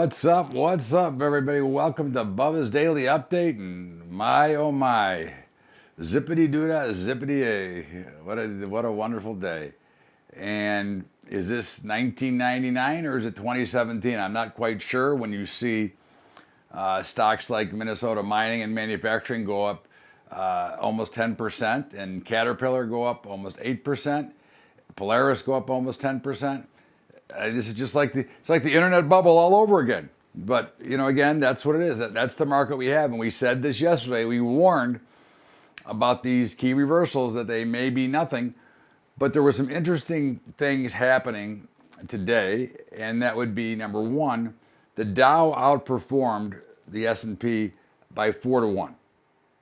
What's up? What's up, everybody? Welcome to Bubba's Daily Update. And my, oh my, zippity doo dah, zippity a. What a wonderful day. And is this 1999 or is it 2017? I'm not quite sure. When you see stocks like Minnesota Mining and Manufacturing go up almost 10%, and Caterpillar go up almost 8%, Polaris go up almost 10%. This is just like it's like the internet bubble all over again. But again, that's what it is. That's the market we have, and we said this yesterday. We warned about these key reversals that they may be nothing, but there were some interesting things happening today, and that would be number one, the Dow outperformed the S&P by 4-1.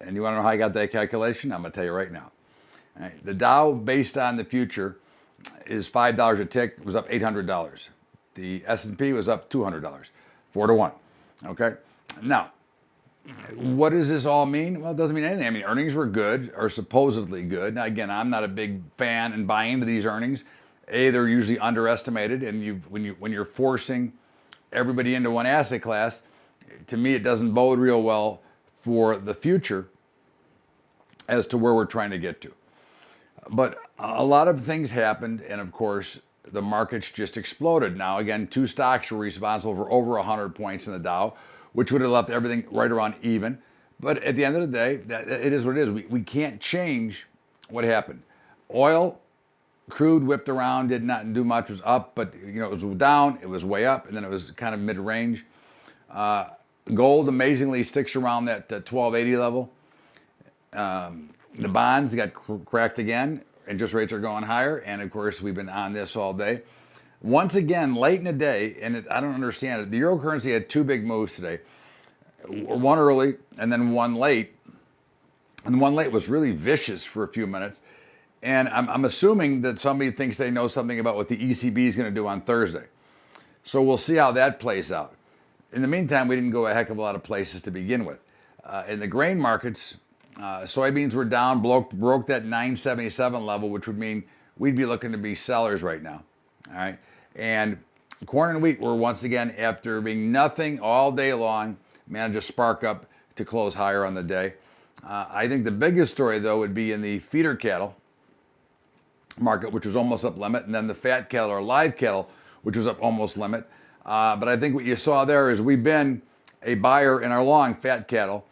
And you want to know how I got that calculation? I'm going to tell you right now. All right. The Dow, based on the future, is $5 a tick. It was up $800. The S&P was up $200, 4-1. Okay. Now, what does this all mean? Well, it doesn't mean anything. I mean, earnings were good, or supposedly good. Now, again, I'm not a big fan and buy into these earnings. They're usually underestimated, and when you're forcing everybody into one asset class, to me, it doesn't bode real well for the future as to where we're trying to get to. But a lot of things happened, and of course, the markets just exploded. Now, again, two stocks were responsible for over 100 points in the Dow, which would have left everything right around even. But at the end of the day, it is what it is. We can't change what happened. Oil, crude whipped around, did not do much, was up, but it was down, it was way up, and then it was kind of mid-range. Gold amazingly sticks around that 1280 level. The bonds got cracked again. Interest rates are going higher, and of course, we've been on this all day. Once again, late in the day, and I don't understand it, the euro currency had two big moves today. One early, and then one late. And the one late was really vicious for a few minutes. And I'm assuming that somebody thinks they know something about what the ECB is going to do on Thursday. So we'll see how that plays out. In the meantime, we didn't go a heck of a lot of places to begin with. In the grain markets, soybeans were down, broke that 977 level, which would mean we'd be looking to be sellers right now. All right. And corn and wheat were once again, after being nothing all day long, managed to spark up to close higher on the day. I think the biggest story, though, would be in the feeder cattle market, which was almost up limit, and then the fat cattle or live cattle, which was up almost limit. But I think what you saw there is we've been a buyer in our long fat cattle.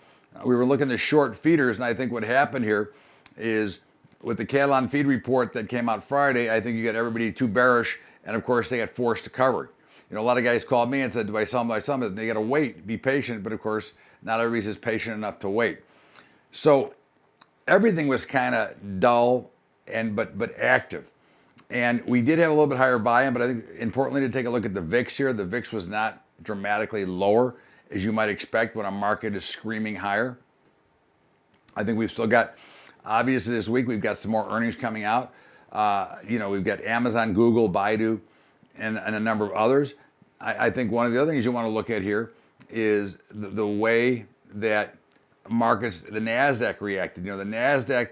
We were looking to short feeders, and I think what happened here is with the cattle on feed report that came out Friday, I think you got everybody too bearish, and of course they got forced to cover. A lot of guys called me and said, do I sell them? Do I sell them? They got to wait, be patient, but of course, not everybody's just patient enough to wait. So everything was kind of dull but active. And we did have a little bit higher volume, but I think importantly to take a look at the VIX here. The VIX was not dramatically lower, as you might expect when a market is screaming higher. I think we've still got, obviously this week, we've got some more earnings coming out. We've got Amazon, Google, Baidu, and a number of others. I think one of the other things you want to look at here is the way that markets, the NASDAQ reacted. The NASDAQ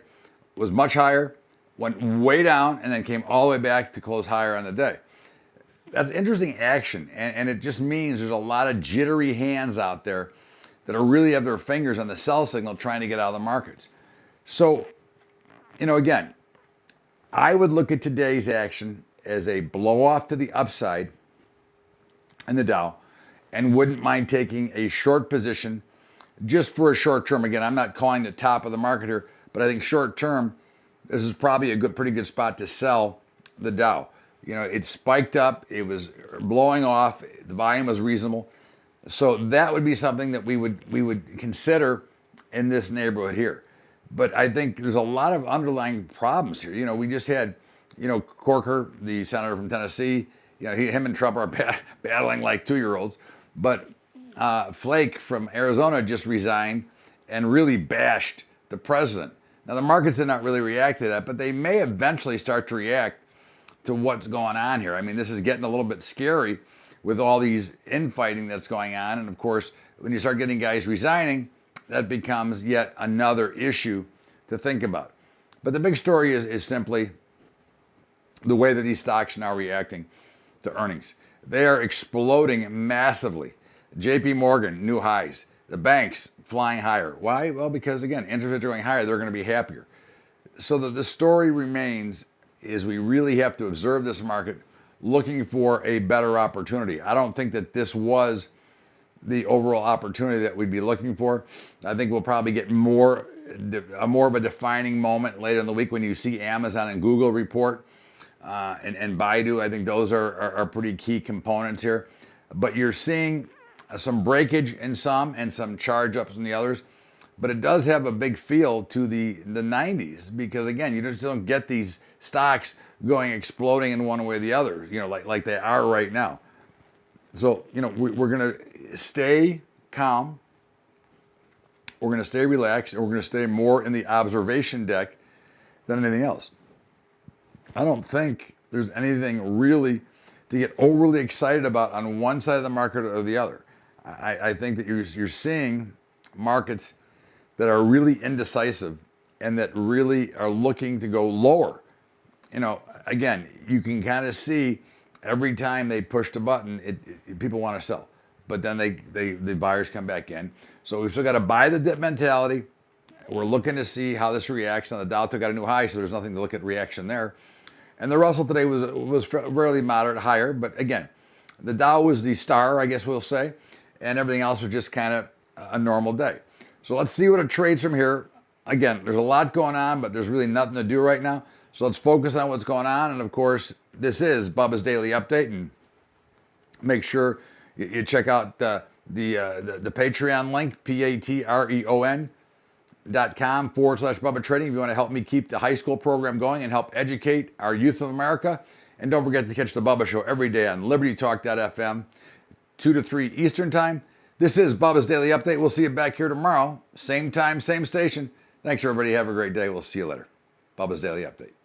was much higher, went way down, and then came all the way back to close higher on the day. That's interesting action, and it just means there's a lot of jittery hands out there that are really have their fingers on the sell signal trying to get out of the markets. So, again, I would look at today's action as a blow off to the upside in the Dow, and wouldn't mind taking a short position just for a short term. Again, I'm not calling the top of the market here, but I think short term, this is probably a pretty good spot to sell the Dow. It spiked up, it was blowing off, the volume was reasonable. So that would be something that we would consider in this neighborhood here. But I think there's a lot of underlying problems here. We just had, Corker, the senator from Tennessee, him and Trump are battling like 2-year-olds. But Flake from Arizona just resigned and really bashed the president. Now, the markets did not really react to that, but they may eventually start to react to what's going on here. I mean, this is getting a little bit scary with all these infighting that's going on. And of course, when you start getting guys resigning, that becomes yet another issue to think about. But the big story is simply the way that these stocks are now reacting to earnings. They are exploding massively. JP Morgan, new highs. The banks flying higher. Why? Well, because again, interest rates are going higher, they're going to be happier. So the story remains is we really have to observe this market looking for a better opportunity. I don't think that this was the overall opportunity that we'd be looking for. I think we'll probably get more of a defining moment later in the week when you see Amazon and Google report and Baidu. I think those are pretty key components here. But you're seeing some breakage in some and some charge ups in the others. But it does have a big feel to the 90s because, again, you just don't get these stocks going exploding in one way or the other, like they are right now. So, we're going to stay calm. We're going to stay relaxed. And we're going to stay more in the observation deck than anything else. I don't think there's anything really to get overly excited about on one side of the market or the other. I think that you're seeing markets that are really indecisive and that really are looking to go lower. Again, you can kind of see every time they push the button, people want to sell, but then the buyers come back in. So we've still got to buy the dip mentality. We're looking to see how this reacts. And the Dow took out a new high, so there's nothing to look at reaction there. And the Russell today was fairly moderate higher, but again, the Dow was the star, I guess we'll say, and everything else was just kind of a normal day. So let's see what it trades from here. Again, there's a lot going on, but there's really nothing to do right now. So let's focus on what's going on. And of course, this is Bubba's Daily Update. And make sure you check out the Patreon link, patreon.com/Bubba Trading if you want to help me keep the high school program going and help educate our youth of America. And don't forget to catch the Bubba Show every day on LibertyTalk.fm, 2 to 3 Eastern Time. This is Bubba's Daily Update. We'll see you back here tomorrow. Same time, same station. Thanks, everybody. Have a great day. We'll see you later. Bubba's Daily Update.